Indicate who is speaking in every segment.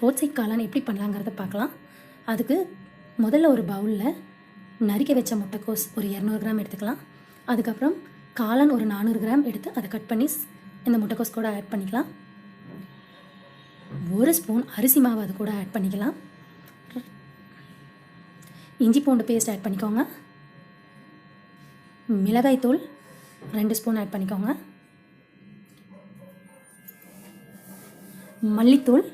Speaker 1: Road side காளான் எப்படி பண்ணலாங்கிறத பார்க்கலாம். அதுக்கு முதல்ல ஒரு பவுலில் நறுக்க வச்ச முட்டைக்கோஸ் ஒரு 200 கிராம் எடுத்துக்கலாம். அதுக்கப்புறம் காளான் ஒரு 400 கிராம் எடுத்து அதை கட் பண்ணி இந்த முட்டைக்கோஸ் கூட ஆட் பண்ணிக்கலாம். 1 ஸ்பூன் அரிசி மாவு அது கூட ஆட் பண்ணிக்கலாம். இஞ்சி பூண்டு பேஸ்ட் ஆட் பண்ணிக்கோங்க. மிளகாய் தூள் 2 ஸ்பூன் ஆட் பண்ணிக்கோங்க. மல்லித்தூள்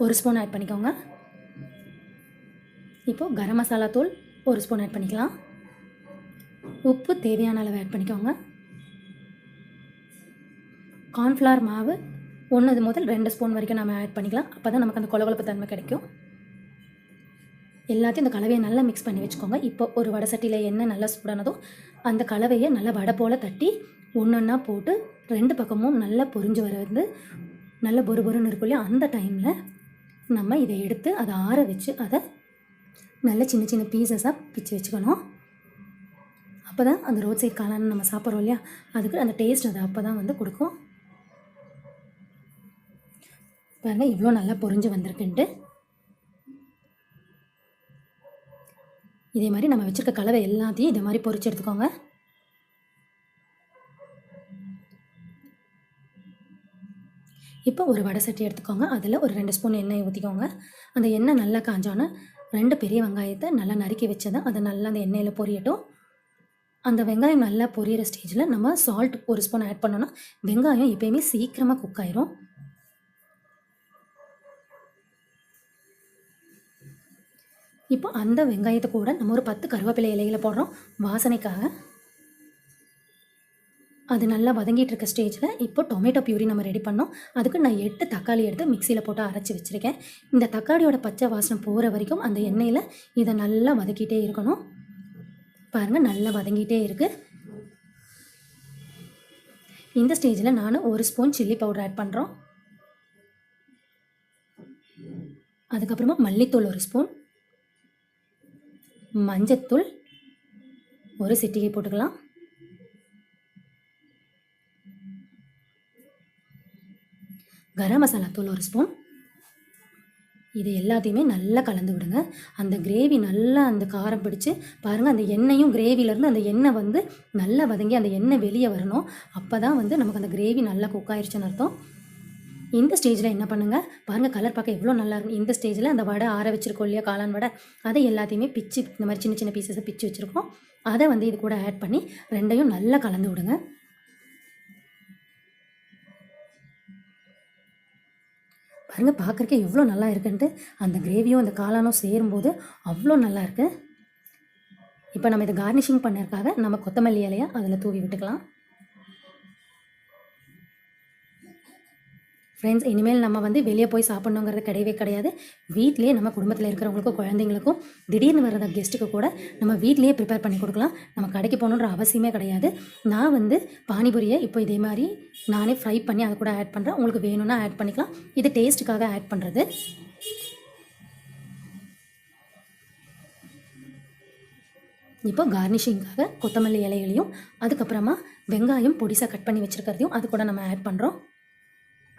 Speaker 1: 1 ஸ்பூன் ஆட் பண்ணிக்கோங்க. இப்போது கரம் மசாலா தூள் 1 ஸ்பூன் ஆட் பண்ணிக்கலாம். உப்பு தேவையான அளவு ஆட் பண்ணிக்கோங்க. கார்ன்ஃப்ளவர் மாவு 1 முதல் 2 ஸ்பூன் வரைக்கும் நம்ம ஆட் பண்ணிக்கலாம். அப்போ தான் நமக்கு அந்த கொழகொழப்பு தன்மை கிடைக்கும். எல்லாத்தையும் இந்த கலவையை நல்லா மிக்ஸ் பண்ணி வச்சுக்கோங்க. இப்போ ஒரு வடை சட்டியில் எண்ணெய் நல்லா சூடானதோ அந்த கலவையை நல்லா வடை போல் தட்டி ஒன்றா போட்டு 2 பக்கமும் நல்லா பொரிஞ்சு வர வந்து நல்ல பொறுன்னு இருக்கும் இல்லையா, அந்த டைமில் நம்ம இதை எடுத்து அதை ஆற வச்சு அதை நல்ல சின்ன சின்ன பீசஸாக பிச்சு வச்சுக்கணும். அப்போ தான் அந்த ரோட் சைட் காளான் நம்ம சாப்பிட்றோம் இல்லையா, அதுக்கு அந்த டேஸ்ட் அது அப்போ தான் வந்து கொடுக்கும். பாருங்கள் இவ்வளோ நல்லா பொரிஞ்சு வந்திருக்குன்ட்டு. இதே மாதிரி நம்ம வச்சுருக்க கலவை எல்லாத்தையும் இதே மாதிரி பொரிச்சு எடுத்துக்கோங்க. இப்போ ஒரு வடை சட்டி எடுத்துக்கோங்க. அதில் ஒரு 2 ஸ்பூன் எண்ணெய் ஊற்றிக்கோங்க. அந்த எண்ணெய் நல்லா காஞ்சோன்னா 2 பெரிய வெங்காயத்தை நல்லா நறுக்கி வச்சதை அதை நல்லா அந்த எண்ணெயில் பொரியட்டும். அந்த வெங்காயம் நல்லா பொரியிற ஸ்டேஜில் நம்ம சால்ட் 1 ஸ்பூன் ஆட் பண்ணோன்னா வெங்காயம் எப்பயுமே சீக்கிரமாக குக் ஆயிரும். இப்போ அந்த வெங்காயத்தை கூட நம்ம ஒரு 10 கருவேப்பிலை இலைகளை போடுறோம் வாசனைக்காக. அது நல்லா வதங்கிட்டு இருக்க ஸ்டேஜில் இப்போ டொமேட்டோ பியூரி நம்ம ரெடி பண்ணோம். அதுக்கு நான் 8 தக்காளி எடுத்து மிக்சியில் போட்டு அரைச்சி வச்சுருக்கேன். இந்த தக்காளியோட பச்சை வாசனை போகிற வரைக்கும் அந்த எண்ணெயில் இதை நல்லா வதக்கிட்டே இருக்கணும். பாருங்கள் நல்லா வதங்கிட்டே இருக்குது. இந்த ஸ்டேஜில் நான் 1 ஸ்பூன் சில்லி பவுடர் ஆட் பண்ணுறோம். அதுக்கப்புறமா மல்லித்தூள் 1 ஸ்பூன், மஞ்சத்தூள் 1 சிட்டிகை போட்டுக்கலாம். கரம் மசாலா தூள் 1 ஸ்பூன். இது எல்லாத்தையுமே நல்லா கலந்து விடுங்க. அந்த கிரேவி நல்லா அந்த காரம் பிடிச்சி பாருங்கள், அந்த எண்ணெயும் கிரேவிலேருந்து அந்த எண்ணெய் வந்து நல்லா வதங்கி அந்த எண்ணெய் வெளியே வரணும். அப்போ தான் வந்து நமக்கு அந்த கிரேவி நல்லா குக் ஆயிடுச்சுன்னு அர்த்தம். இந்த ஸ்டேஜில் என்ன பண்ணுங்கள், பாருங்கள் கலர் பார்க்க எவ்வளோ நல்லா இருக்கும். இந்த ஸ்டேஜில் அந்த வடை ஆற வச்சுருக்கோம் இல்லையா, காளான் வடை, அதை எல்லாத்தையுமே பிச்சு இந்த மாதிரி சின்ன சின்ன பீசஸை பிச்சு வச்சுருக்கோம். அதை வந்து இது கூட ஆட் பண்ணி 2யும் நல்லா கலந்து விடுங்க. பாருங்கள் பார்க்குறக்கே எவ்வளோ நல்லா இருக்குன்ட்டு. அந்த கிரேவியும் அந்த காளானும் சேரும்போது அவ்வளோ நல்லா இருக்குது. இப்போ நம்ம இதை கார்னிஷிங் பண்ணறதுக்காக நம்ம கொத்தமல்லி இலையை அதில் தூவி விட்டுக்கலாம். ஃப்ரெண்ட்ஸ், இனிமேல் நம்ம வந்து வெளியே போய் சாப்பிட்ணுங்கிறது கிடையவே கிடையாது. வீட்லேயே நம்ம குடும்பத்தில் இருக்கிறவங்களுக்கும் குழந்தைங்களுக்கும் திடீர்னு வர்ற கெஸ்ட்டுக்கு கூட நம்ம வீட்லேயே ப்ரிப்பேர் பண்ணி கொடுக்கலாம். நம்ம கடைக்கு போகணுன்ற அவசியமே கிடையாது. நான் வந்து பானிபூரியை இப்போ இதே மாதிரி நானே ஃப்ரை பண்ணி அதை கூட ஆட் பண்ணுறேன். உங்களுக்கு வேணும்னா ஆட் பண்ணிக்கலாம். இது டேஸ்ட்டுக்காக ஆட் பண்ணுறது. இப்போ கார்னிஷிங்காக கொத்தமல்லி இலைகளையும் அதுக்கப்புறமா வெங்காயம் பொடிசாக கட் பண்ணி வச்சுருக்கிறதையும் அது கூட நம்ம ஆட் பண்ணுறோம்.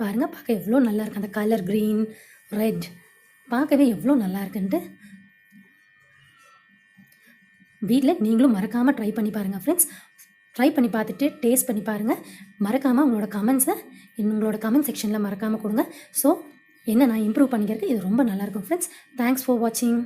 Speaker 1: பாருங்கள் பார்க்க எவ்வளோ நல்லா இருக்குது. அந்த கலர் க்ரீன் ரெட் பார்க்கவே எவ்வளோ நல்லா இருக்குன்ட்டு. வீட்டில் நீங்களும் மறக்காமல் ட்ரை பண்ணி பாருங்கள் ஃப்ரெண்ட்ஸ். ட்ரை பண்ணி பார்த்துட்டு டேஸ்ட் பண்ணி பாருங்கள். மறக்காமல் உங்களோட கமெண்ட்ஸை உங்களோட கமெண்ட் செக்ஷனில் மறக்காமல் கொடுங்க. ஸோ என்ன நான் இம்ப்ரூவ் பண்ணிக்கிறதுக்கு இது ரொம்ப நல்லாயிருக்கும் ஃப்ரெண்ட்ஸ். தேங்க்ஸ் ஃபார் வாட்சிங்.